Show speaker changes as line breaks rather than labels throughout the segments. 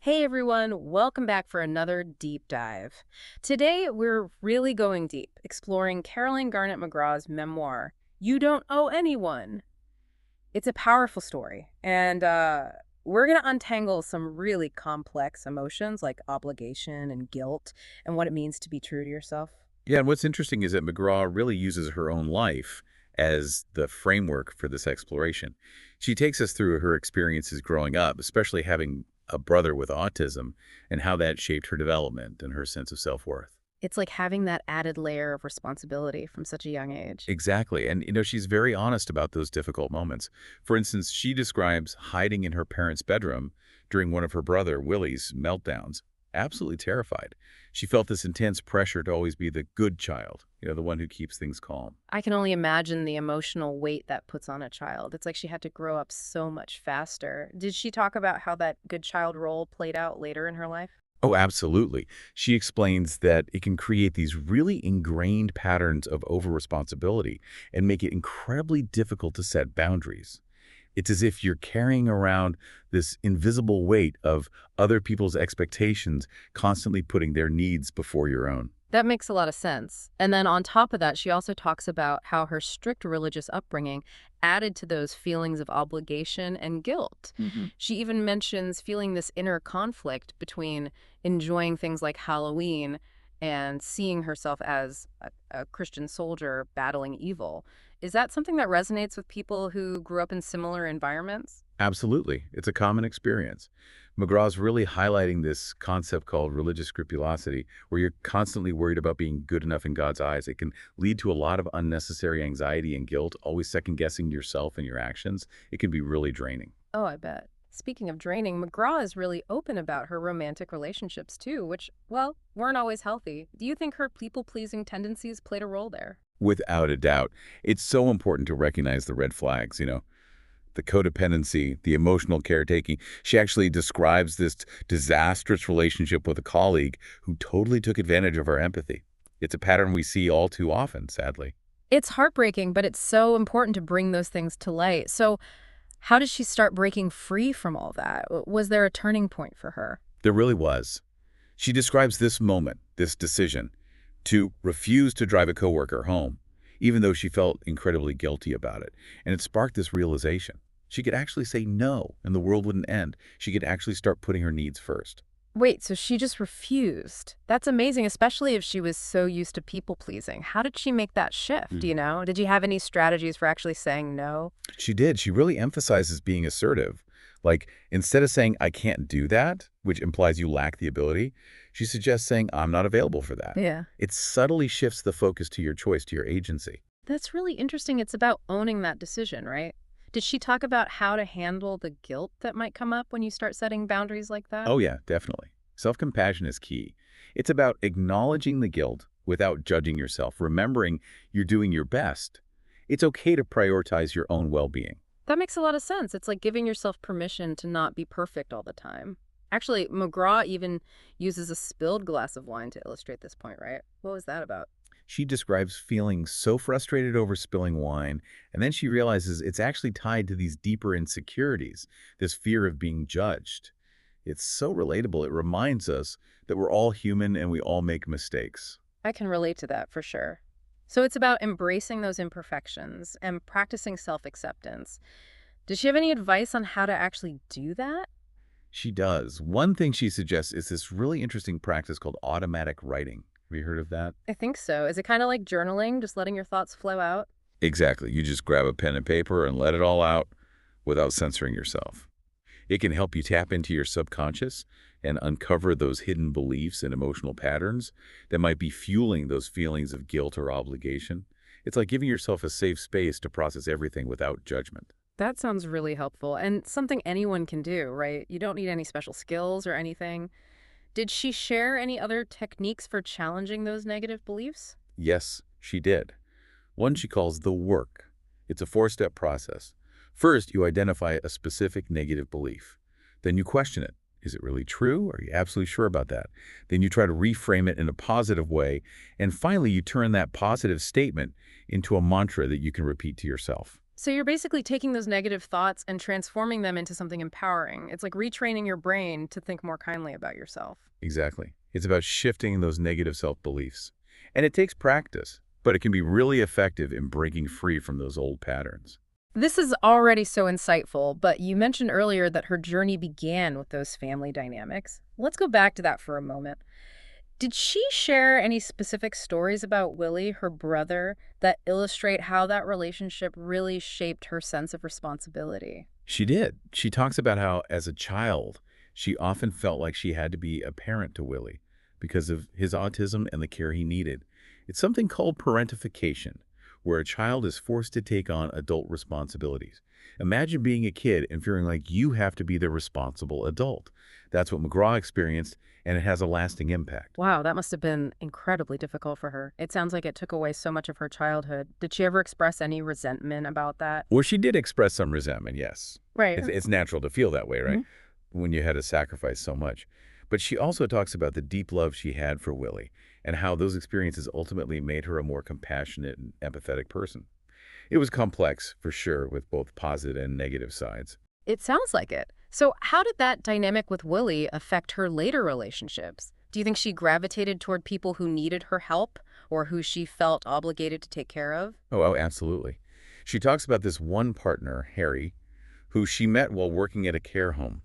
Hey everyone, welcome back for another deep dive. Today we're really going deep, exploring Garnet McGraw's memoir, You Don't Owe Anyone. It's a powerful story, and we're going to untangle some really complex emotions like obligation and guilt and what it means to be true to yourself.
Yeah, and what's interesting is that McGraw really uses her own life as the framework for this exploration. She takes us through her experiences growing up, especially having a brother with autism, and how that shaped her development and her sense of self-worth.
It's like having that added layer of responsibility from such a young age.
Exactly. And, she's very honest about those difficult moments. For instance, she describes hiding in her parents' bedroom during one of her brother, Willie's, meltdowns, absolutely terrified. She felt this intense pressure to always be the good child, the one who keeps things calm.
I can only imagine the emotional weight that puts on a child. It's like she had to grow up so much faster. Did she talk about how that good child role played out later in her life?
Oh, absolutely. She explains that it can create these really ingrained patterns of over-responsibility and make it incredibly difficult to set boundaries. It's as if you're carrying around this invisible weight of other people's expectations, constantly putting their needs before your own.
That makes a lot of sense. And then on top of that, she also talks about how her strict religious upbringing added to those feelings of obligation and guilt.
Hmm.
She even mentions feeling this inner conflict between enjoying things like Halloween and seeing herself as a Christian soldier battling evil. Is that something that resonates with people who grew up in similar environments?
Absolutely. It's a common experience. McGraw's really highlighting this concept called religious scrupulosity, where you're constantly worried about being good enough in God's eyes. It can lead to a lot of unnecessary anxiety and guilt, always second-guessing yourself and your actions. It can be really draining.
Oh, I bet. Speaking of draining, McGraw is really open about her romantic relationships too, which, well, weren't always healthy. Do you think her people-pleasing tendencies played a role there?
Without a doubt, it's so important to recognize the red flags, the codependency, the emotional caretaking. She actually describes this disastrous relationship with a colleague who totally took advantage of her empathy. It's a pattern we see all too often, sadly.
It's heartbreaking, but it's so important to bring those things to light. So, how did she start breaking free from all that? Was there a turning point for her?
There really was. She describes this moment, this decision, to refuse to drive a coworker home, even though she felt incredibly guilty about it. And it sparked this realization. She could actually say no, and the world wouldn't end. She could actually start putting her needs first.
Wait, so she just refused? That's amazing, especially if she was so used to people pleasing. How did she make that shift,
Mm.
you know? Did you have any strategies for actually saying no?
She did. She really emphasizes being assertive. Like, instead of saying, I can't do that, which implies you lack the ability, she suggests saying, I'm not available for that.
Yeah.
It subtly shifts the focus to your choice, to your agency.
That's really interesting. It's about owning that decision, right? Did she talk about how to handle the guilt that might come up when you start setting boundaries like that?
Oh yeah, definitely. Self-compassion is key. It's about acknowledging the guilt without judging yourself, remembering you're doing your best. It's okay to prioritize your own well-being.
That makes a lot of sense. It's like giving yourself permission to not be perfect all the time. Actually, McGraw even uses a spilled glass of wine to illustrate this point, right? What was that about?
She describes feeling so frustrated over spilling wine, and then she realizes it's actually tied to these deeper insecurities, this fear of being judged. It's so relatable. It reminds us that we're all human and we all make mistakes.
I can relate to that for sure. So it's about embracing those imperfections and practicing self-acceptance. Does she have any advice on how to actually do that?
She does. One thing she suggests is this really interesting practice called automatic writing. Have you heard of that?
I think so. Is it kind of like journaling, just letting your thoughts flow out?
Exactly. You just grab a pen and paper and let it all out without censoring yourself. It can help you tap into your subconscious and uncover those hidden beliefs and emotional patterns that might be fueling those feelings of guilt or obligation. It's like giving yourself a safe space to process everything without judgment.
That sounds really helpful and something anyone can do, right? You don't need any special skills or anything. Did she share any other techniques for challenging those negative beliefs?
Yes, she did. One she calls the work. It's a four-step process. First, you identify a specific negative belief. Then you question it. Is it really true? Are you absolutely sure about that? Then you try to reframe it in a positive way. And finally, you turn that positive statement into a mantra that you can repeat to yourself.
So you're basically taking those negative thoughts and transforming them into something empowering. It's like retraining your brain to think more kindly about yourself.
Exactly. It's about shifting those negative self-beliefs. And it takes practice, but it can be really effective in breaking free from those old patterns.
This is already so insightful, but you mentioned earlier that her journey began with those family dynamics. Let's go back to that for a moment. Did she share any specific stories about Willie, her brother, that illustrate how that relationship really shaped her sense of responsibility?
She did. She talks about how, as a child, she often felt like she had to be a parent to Willie because of his autism and the care he needed. It's something called parentification, where a child is forced to take on adult responsibilities. Imagine being a kid and feeling like you have to be the responsible adult. That's what McGraw experienced, and it has a lasting impact.
Wow, that must have been incredibly difficult for her. It sounds like it took away so much of her childhood. Did she ever express any resentment about that?
Or she did express some resentment, yes.
Right.
It's natural to feel that way, right?
Mhm.
When you had to sacrifice so much. But she also talks about the deep love she had for Willie and how those experiences ultimately made her a more compassionate and empathetic person. It was complex, for sure, with both positive and negative sides.
It sounds like it. So, how did that dynamic with Willie affect her later relationships? Do you think she gravitated toward people who needed her help or who she felt obligated to take care of?
Oh, absolutely. She talks about this one partner, Harry, who she met while working at a care home.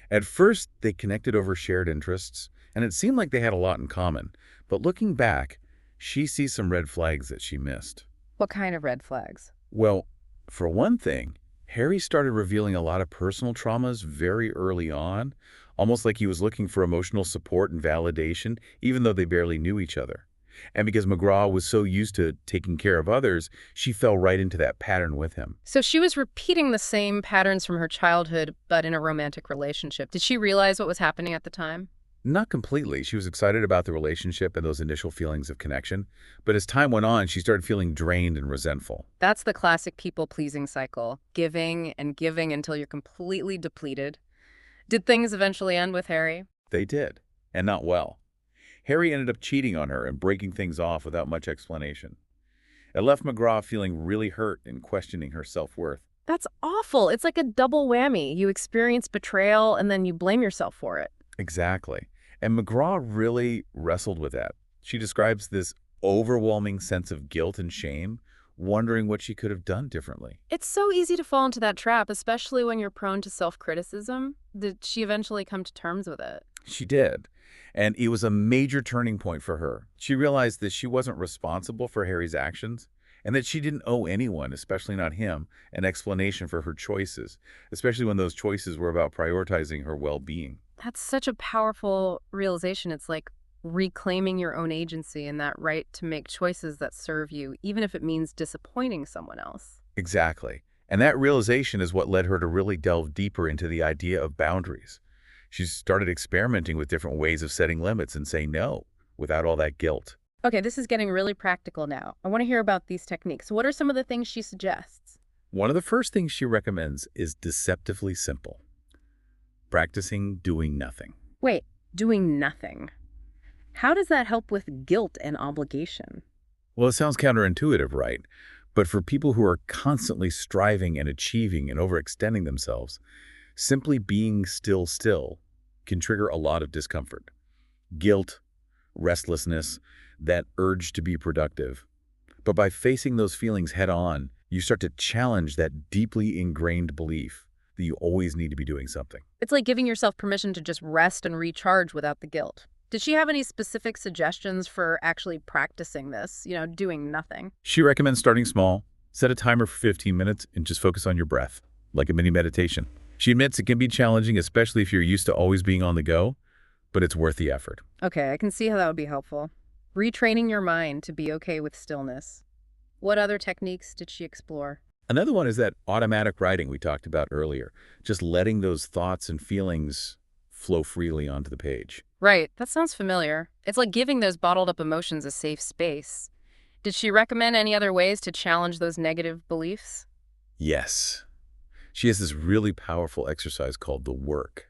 At first, they connected over shared interests, and it seemed like they had a lot in common. But looking back, she sees some red flags that she missed.
What kind of red flags?
Well, for one thing, Harry started revealing a lot of personal traumas very early on, almost like he was looking for emotional support and validation, even though they barely knew each other. And because McGraw was so used to taking care of others, she fell right into that pattern with him.
So she was repeating the same patterns from her childhood, but in a romantic relationship. Did she realize what was happening at the time?
Not completely. She was excited about the relationship and those initial feelings of connection. But as time went on, she started feeling drained and resentful.
That's the classic people-pleasing cycle. Giving and giving until you're completely depleted. Did things eventually end with Harry?
They did, and not well. Harry ended up cheating on her and breaking things off without much explanation. It left McGraw feeling really hurt and questioning her self-worth.
That's awful. It's like a double whammy. You experience betrayal and then you blame yourself for it.
Exactly. And McGraw really wrestled with that. She describes this overwhelming sense of guilt and shame, wondering what she could have done differently.
It's so easy to fall into that trap, especially when you're prone to self-criticism. Did she eventually come to terms with it?
She did. And it was a major turning point for her. She realized that she wasn't responsible for Harry's actions and that she didn't owe anyone, especially not him, an explanation for her choices, especially when those choices were about prioritizing her well-being.
That's such a powerful realization. It's like reclaiming your own agency and that right to make choices that serve you, even if it means disappointing someone else.
Exactly. And that realization is what led her to really delve deeper into the idea of boundaries. She started experimenting with different ways of setting limits and saying no without all that guilt.
Okay, this is getting really practical now. I want to hear about these techniques. What are some of the things she suggests?
One of the first things she recommends is deceptively simple. Practicing doing nothing.
Wait, doing nothing. How does that help with guilt and obligation?
Well, it sounds counterintuitive, right? But for people who are constantly striving and achieving and overextending themselves, simply being still can trigger a lot of discomfort. Guilt, restlessness, that urge to be productive. But by facing those feelings head on, you start to challenge that deeply ingrained belief that you always need to be doing something.
It's like giving yourself permission to just rest and recharge without the guilt. Did she have any specific suggestions for actually practicing this, doing nothing?
She recommends starting small, set a timer for 15 minutes, and just focus on your breath, like a mini meditation. She admits it can be challenging, especially if you're used to always being on the go, but it's worth the effort.
Okay, I can see how that would be helpful. Retraining your mind to be okay with stillness. What other techniques did she explore?
Another one is that automatic writing we talked about earlier, just letting those thoughts and feelings flow freely onto the page.
Right, that sounds familiar. It's like giving those bottled up emotions a safe space. Did she recommend any other ways to challenge those negative beliefs?
Yes. She has this really powerful exercise called the work.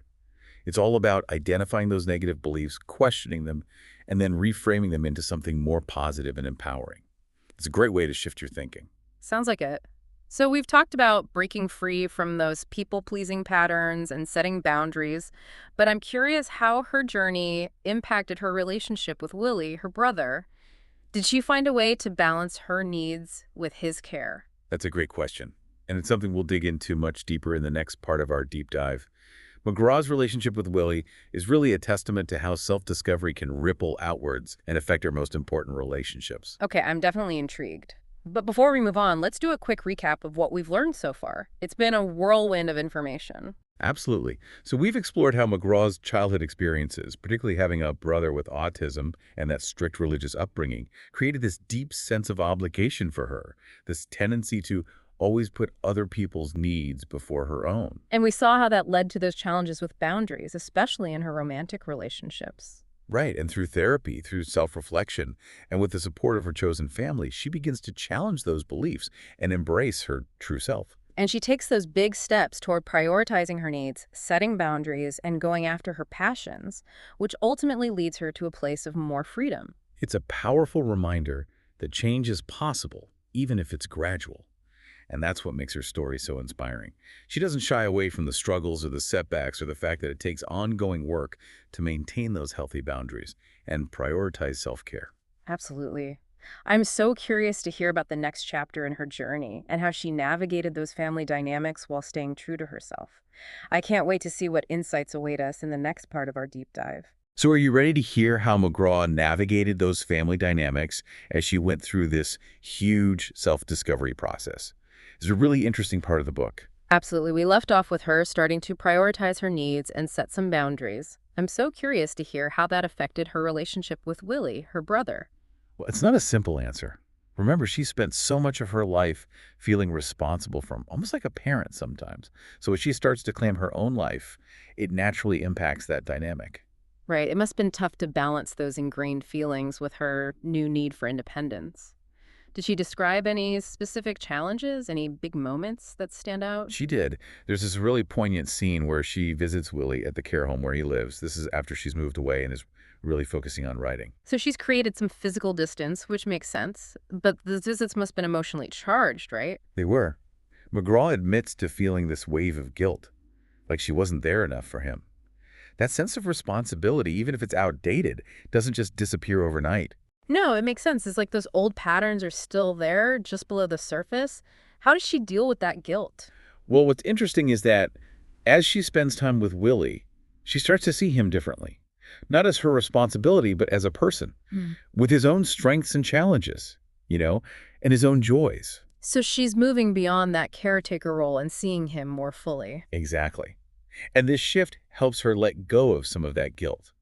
It's all about identifying those negative beliefs, questioning them, and then reframing them into something more positive and empowering. It's a great way to shift your thinking.
Sounds like it. So we've talked about breaking free from those people-pleasing patterns and setting boundaries, but I'm curious how her journey impacted her relationship with Willie, her brother. Did she find a way to balance her needs with his care?
That's a great question, and it's something we'll dig into much deeper in the next part of our deep dive. McGraw's relationship with Willie is really a testament to how self-discovery can ripple outwards and affect our most important relationships.
Okay, I'm definitely intrigued. But before we move on, let's do a quick recap of what we've learned so far. It's been a whirlwind of information.
Absolutely. So we've explored how McGraw's childhood experiences, particularly having a brother with autism and that strict religious upbringing, created this deep sense of obligation for her, this tendency to always put other people's needs before her own.
And we saw how that led to those challenges with boundaries, especially in her romantic relationships.
Right, and through therapy, through self-reflection, and with the support of her chosen family, she begins to challenge those beliefs and embrace her true self.
And she takes those big steps toward prioritizing her needs, setting boundaries, and going after her passions, which ultimately leads her to a place of more freedom.
It's a powerful reminder that change is possible, even if it's gradual. And that's what makes her story so inspiring. She doesn't shy away from the struggles or the setbacks or the fact that it takes ongoing work to maintain those healthy boundaries and prioritize self-care.
Absolutely. I'm so curious to hear about the next chapter in her journey and how she navigated those family dynamics while staying true to herself. I can't wait to see what insights await us in the next part of our deep dive.
So are you ready to hear how McGraw navigated those family dynamics as she went through this huge self-discovery process? It's a really interesting part of the book.
Absolutely. We left off with her starting to prioritize her needs and set some boundaries. I'm so curious to hear how that affected her relationship with Willie, her brother.
Well, it's not a simple answer. Remember, she spent so much of her life feeling responsible for him, almost like a parent sometimes. So as she starts to claim her own life, it naturally impacts that dynamic.
Right. It must have been tough to balance those ingrained feelings with her new need for independence. Did she describe any specific challenges, any big moments that stand out?
She did. There's this really poignant scene where she visits Willie at the care home where he lives. This is after she's moved away and is really focusing on writing.
So she's created some physical distance, which makes sense, but the visits must have been emotionally charged, right?
They were. McGraw admits to feeling this wave of guilt, like she wasn't there enough for him. That sense of responsibility, even if it's outdated, doesn't just disappear overnight.
No, it makes sense. It's like those old patterns are still there, just below the surface. How does she deal with that guilt?
Well, what's interesting is that as she spends time with Willie, she starts to see him differently. Not as her responsibility, but as a person, with his own strengths and challenges, and his own joys.
So she's moving beyond that caretaker role and seeing him more fully.
Exactly. And this shift helps her let go of some of that guilt.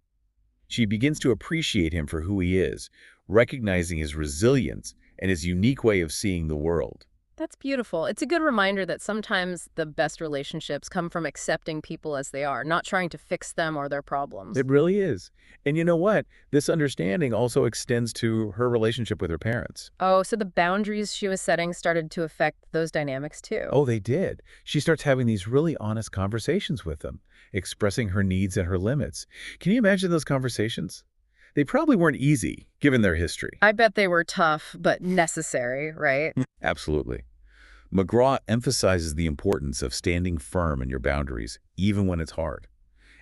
She begins to appreciate him for who he is, recognizing his resilience and his unique way of seeing the world.
That's beautiful. It's a good reminder that sometimes the best relationships come from accepting people as they are, not trying to fix them or their problems.
It really is. And you know what? This understanding also extends to her relationship with her parents.
Oh, so the boundaries she was setting started to affect those dynamics too.
Oh, they did. She starts having these really honest conversations with them, expressing her needs and her limits. Can you imagine those conversations? They probably weren't easy, given their history.
I bet they were tough, but necessary, right?
Absolutely. McGraw emphasizes the importance of standing firm in your boundaries, even when it's hard.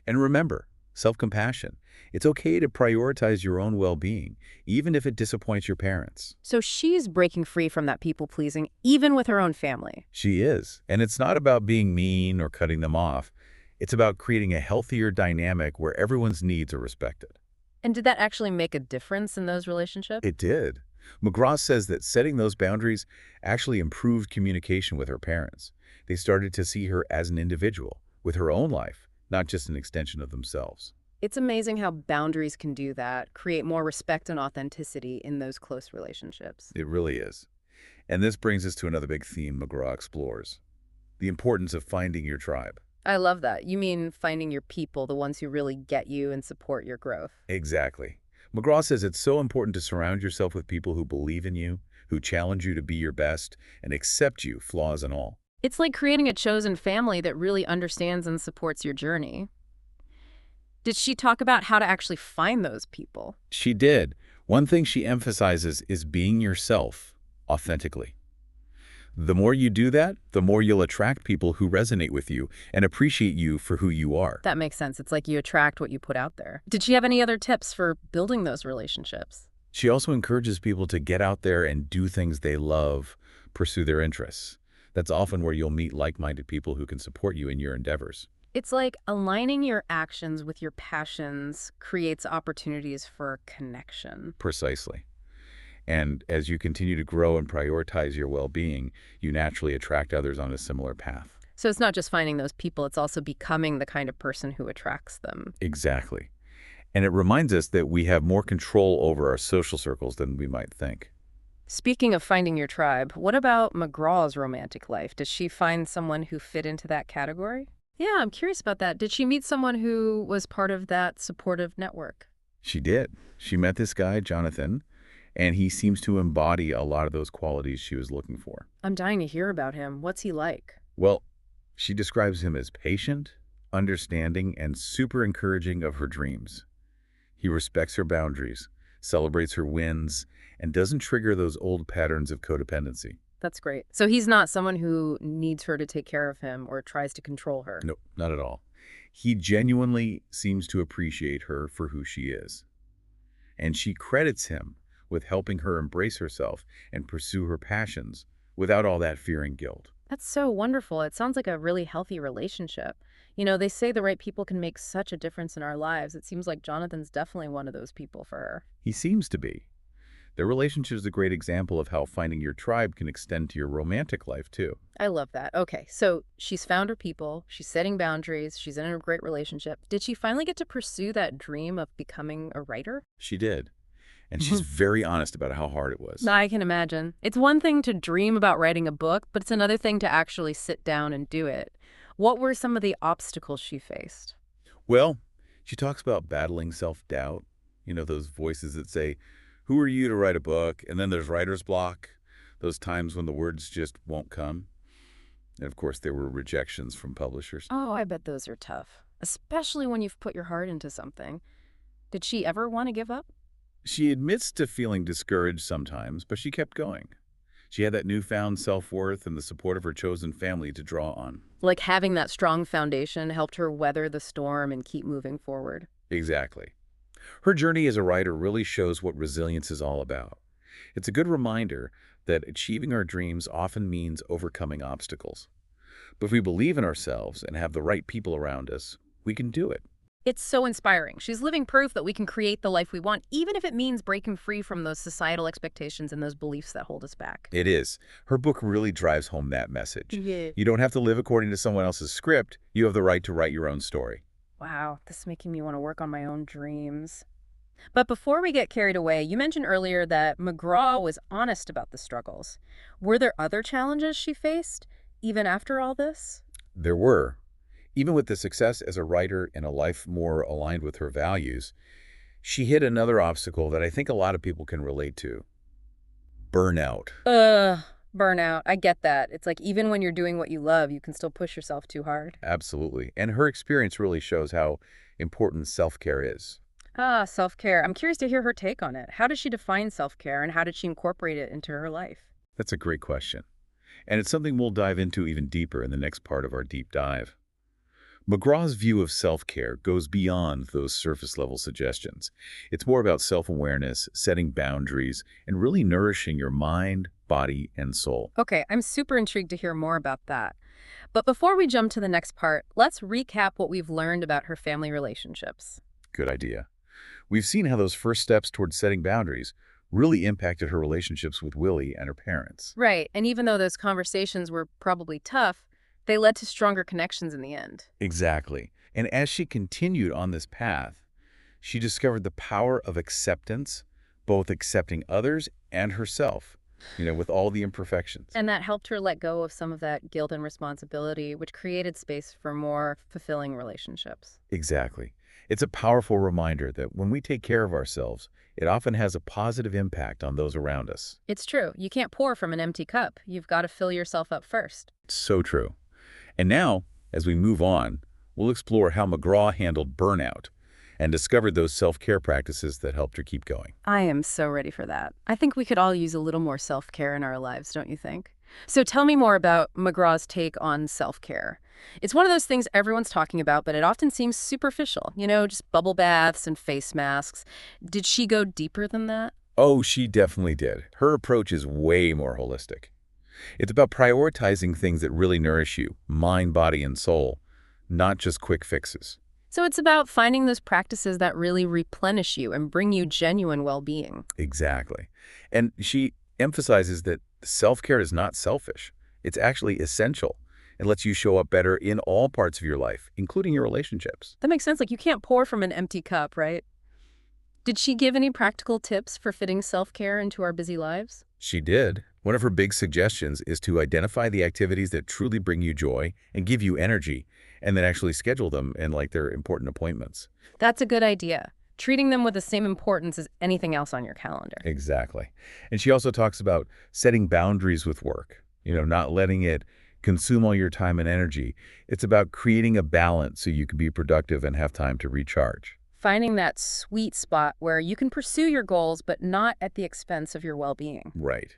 And remember, self-compassion. It's okay to prioritize your own well-being, even if it disappoints your parents.
So she's breaking free from that people-pleasing, even with her own family.
She is. And it's not about being mean or cutting them off. It's about creating a healthier dynamic where everyone's needs are respected.
And did that actually make a difference in those relationships?
It did. McGraw says that setting those boundaries actually improved communication with her parents. They started to see her as an individual, with her own life, not just an extension of themselves.
It's amazing how boundaries can do that, create more respect and authenticity in those close relationships.
It really is. And this brings us to another big theme McGraw explores: the importance of finding your tribe.
I love that. You mean finding your people, the ones who really get you and support your growth.
Exactly. McGraw says it's so important to surround yourself with people who believe in you, who challenge you to be your best, and accept you, flaws and all.
It's like creating a chosen family that really understands and supports your journey. Did she talk about how to actually find those people?
She did. One thing she emphasizes is being yourself authentically. The more you do that, the more you'll attract people who resonate with you and appreciate you for who you are.
That makes sense. It's like you attract what you put out there. Did she have any other tips for building those relationships?
She also encourages people to get out there and do things they love, pursue their interests. That's often where you'll meet like-minded people who can support you in your endeavors.
It's like aligning your actions with your passions creates opportunities for connection.
Precisely. And as you continue to grow and prioritize your well-being, you naturally attract others on a similar path.
So it's not just finding those people, it's also becoming the kind of person who attracts them.
Exactly. And it reminds us that we have more control over our social circles than we might think.
Speaking of finding your tribe, what about McGraw's romantic life? Did she find someone who fit into that category? Yeah, I'm curious about that. Did she meet someone who was part of that supportive network?
She did. She met this guy, Jonathan, and he seems to embody a lot of those qualities she was looking for.
I'm dying to hear about him. What's he like?
Well, she describes him as patient, understanding, and super encouraging of her dreams. He respects her boundaries, celebrates her wins, and doesn't trigger those old patterns of codependency.
That's great. So he's not someone who needs her to take care of him or tries to control her.
No, not at all. He genuinely seems to appreciate her for who she is. And she credits him with helping her embrace herself and pursue her passions without all that fear and guilt.
That's so wonderful. It sounds like a really healthy relationship. You know, they say the right people can make such a difference in our lives. It seems like Jonathan's definitely one of those people for her.
He seems to be. Their relationship is a great example of how finding your tribe can extend to your romantic life, too.
I love that. Okay, so she's found her people, she's setting boundaries, she's in a great relationship. Did she finally get to pursue that dream of becoming a writer?
She did. And she's very honest about how hard it was.
I can imagine. It's one thing to dream about writing a book, but it's another thing to actually sit down and do it. What were some of the obstacles she faced?
Well, she talks about battling self-doubt. You know, those voices that say, who are you to write a book? And then there's writer's block, those times when the words just won't come. And of course, there were rejections from publishers.
Oh, I bet those are tough, especially when you've put your heart into something. Did she ever want to give up?
She admits to feeling discouraged sometimes, but she kept going. She had that newfound self-worth and the support of her chosen family to draw on.
Like having that strong foundation helped her weather the storm and keep moving forward.
Exactly. Her journey as a writer really shows what resilience is all about. It's a good reminder that achieving our dreams often means overcoming obstacles. But if we believe in ourselves and have the right people around us, we can do it.
It's so inspiring. She's living proof that we can create the life we want, even if it means breaking free from those societal expectations and those beliefs that hold us back.
It is. Her book really drives home that message.
Yeah.
You don't have to live according to someone else's script. You have the right to write your own story.
Wow, this is making me want to work on my own dreams. But before we get carried away, you mentioned earlier that McGraw was honest about the struggles. Were there other challenges she faced, even after all this?
There were. Even with the success as a writer and a life more aligned with her values, she hit another obstacle that I think a lot of people can relate to. Burnout.
Burnout. I get that. It's like even when you're doing what you love, you can still push yourself too hard.
Absolutely. And her experience really shows how important self-care is.
Self-care. I'm curious to hear her take on it. How does she define self-care and how did she incorporate it into her life?
That's a great question. And it's something we'll dive into even deeper in the next part of our deep dive. McGraw's view of self-care goes beyond those surface-level suggestions. It's more about self-awareness, setting boundaries, and really nourishing your mind, body, and soul.
Okay, I'm super intrigued to hear more about that. But before we jump to the next part, let's recap what we've learned about her family relationships.
Good idea. We've seen how those first steps towards setting boundaries really impacted her relationships with Willie and her parents.
Right, and even though those conversations were probably tough, they led to stronger connections in the end.
Exactly. And as she continued on this path, she discovered the power of acceptance, both accepting others and herself, with all the imperfections.
And that helped her let go of some of that guilt and responsibility, which created space for more fulfilling relationships.
Exactly. It's a powerful reminder that when we take care of ourselves, it often has a positive impact on those around us.
It's true. You can't pour from an empty cup. You've got to fill yourself up first.
So true. And now, as we move on, we'll explore how McGraw handled burnout and discovered those self-care practices that helped her keep going.
I am so ready for that. I think we could all use a little more self-care in our lives, don't you think? So tell me more about McGraw's take on self-care. It's one of those things everyone's talking about, but it often seems superficial, just bubble baths and face masks. Did she go deeper than that?
Oh, she definitely did. Her approach is way more holistic. It's about prioritizing things that really nourish you, mind, body, and soul, not just quick fixes.
So it's about finding those practices that really replenish you and bring you genuine well-being.
Exactly. And she emphasizes that self-care is not selfish. It's actually essential. It lets you show up better in all parts of your life, including your relationships.
That makes sense. Like you can't pour from an empty cup, right? Did she give any practical tips for fitting self-care into our busy lives?
She did. One of her big suggestions is to identify the activities that truly bring you joy and give you energy, and then actually schedule them in like their important appointments.
That's a good idea. Treating them with the same importance as anything else on your calendar.
Exactly. And she also talks about setting boundaries with work, not letting it consume all your time and energy. It's about creating a balance so you can be productive and have time to recharge.
Finding that sweet spot where you can pursue your goals, but not at the expense of your well-being.
Right.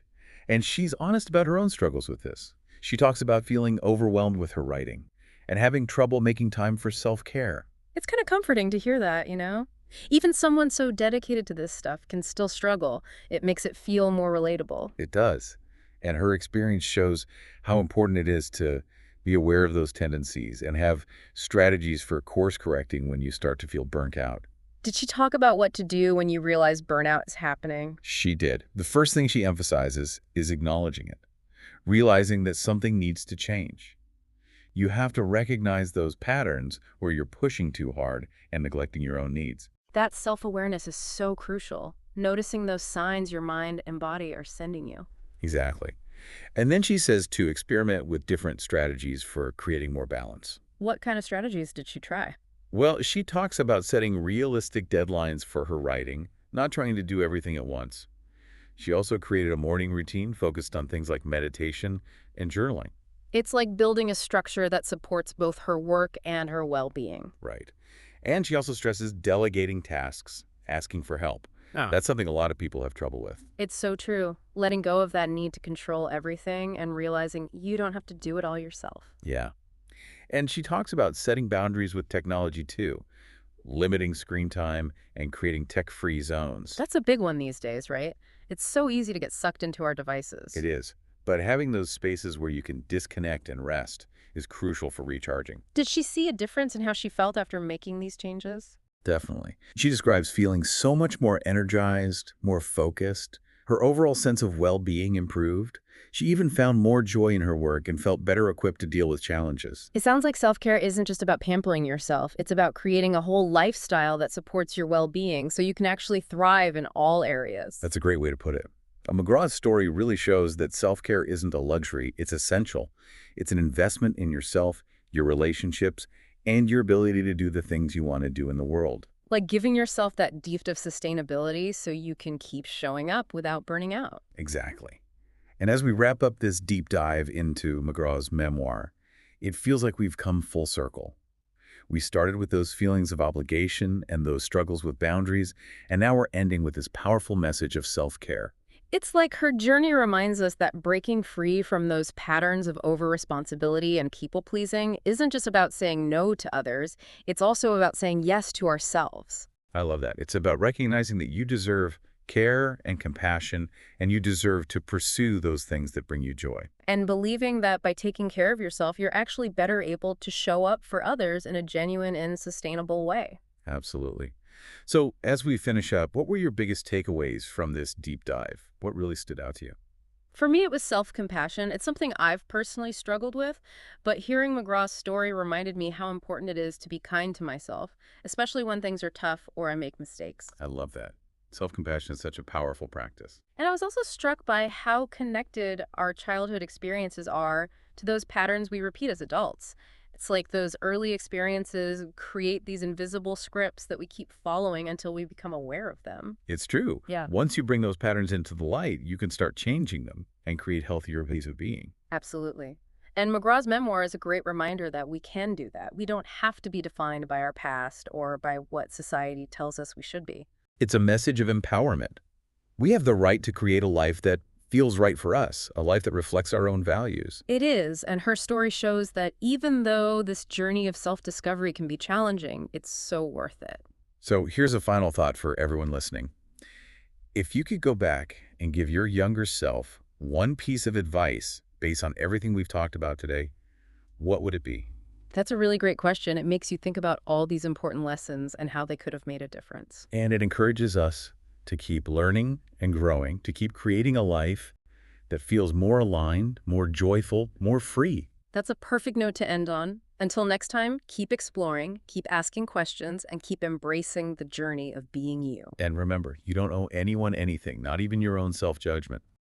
And she's honest about her own struggles with this. She talks about feeling overwhelmed with her writing and having trouble making time for self-care.
It's kind of comforting to hear that, Even someone so dedicated to this stuff can still struggle. It makes it feel more relatable.
It does. And her experience shows how important it is to be aware of those tendencies and have strategies for course correcting when you start to feel burnt out.
Did she talk about what to do when you realize burnout is happening?
She did. The first thing she emphasizes is acknowledging it, realizing that something needs to change. You have to recognize those patterns where you're pushing too hard and neglecting your own needs.
That self-awareness is so crucial. Noticing those signs your mind and body are sending you.
Exactly. And then she says to experiment with different strategies for creating more balance.
What kind of strategies did she try?
Well, she talks about setting realistic deadlines for her writing, not trying to do everything at once. She also created a morning routine focused on things like meditation and journaling.
It's like building a structure that supports both her work and her well-being.
Right. And she also stresses delegating tasks, asking for help.
Oh.
That's something a lot of people have trouble with.
It's so true. Letting go of that need to control everything and realizing you don't have to do it all yourself.
Yeah. And she talks about setting boundaries with technology too, limiting screen time and creating tech-free zones.
That's a big one these days, right? It's so easy to get sucked into our devices.
It is. But having those spaces where you can disconnect and rest is crucial for recharging.
Did she see a difference in how she felt after making these changes?
Definitely. She describes feeling so much more energized, more focused. Her overall sense of well-being improved. She even found more joy in her work and felt better equipped to deal with challenges.
It sounds like self-care isn't just about pampering yourself. It's about creating a whole lifestyle that supports your well-being so you can actually thrive in all areas.
That's a great way to put it. McGraw's story really shows that self-care isn't a luxury, it's essential. It's an investment in yourself, your relationships, and your ability to do the things you want to do in the world.
Like giving yourself that gift of sustainability so you can keep showing up without burning out.
Exactly. And as we wrap up this deep dive into McGraw's memoir, it feels like we've come full circle. We started with those feelings of obligation and those struggles with boundaries, and now we're ending with this powerful message of self-care.
It's like her journey reminds us that breaking free from those patterns of over-responsibility and people-pleasing isn't just about saying no to others, it's also about saying yes to ourselves.
I love that. It's about recognizing that you deserve care and compassion, and you deserve to pursue those things that bring you joy.
And believing that by taking care of yourself, you're actually better able to show up for others in a genuine and sustainable way.
Absolutely. So as we finish up, what were your biggest takeaways from this deep dive? What really stood out to you?
For me, it was self-compassion. It's something I've personally struggled with, but hearing McGraw's story reminded me how important it is to be kind to myself, especially when things are tough or I make mistakes.
I love that. Self-compassion is such a powerful practice.
And I was also struck by how connected our childhood experiences are to those patterns we repeat as adults. It's like those early experiences create these invisible scripts that we keep following until we become aware of them.
It's true.
Yeah.
Once you bring those patterns into the light, you can start changing them and create healthier ways of being.
Absolutely. And McGraw's memoir is a great reminder that we can do that. We don't have to be defined by our past or by what society tells us we should be.
It's a message of empowerment. We have the right to create a life that feels right for us, a life that reflects our own values.
It is, and her story shows that even though this journey of self-discovery can be challenging, it's so worth it.
So here's a final thought for everyone listening. If you could go back and give your younger self one piece of advice based on everything we've talked about today, what would it be?
That's a really great question. It makes you think about all these important lessons and how they could have made a difference.
And it encourages us to keep learning and growing, to keep creating a life that feels more aligned, more joyful, more free.
That's a perfect note to end on. Until next time, keep exploring, keep asking questions, and keep embracing the journey of being you.
And remember, you don't owe anyone anything, not even your own self-judgment.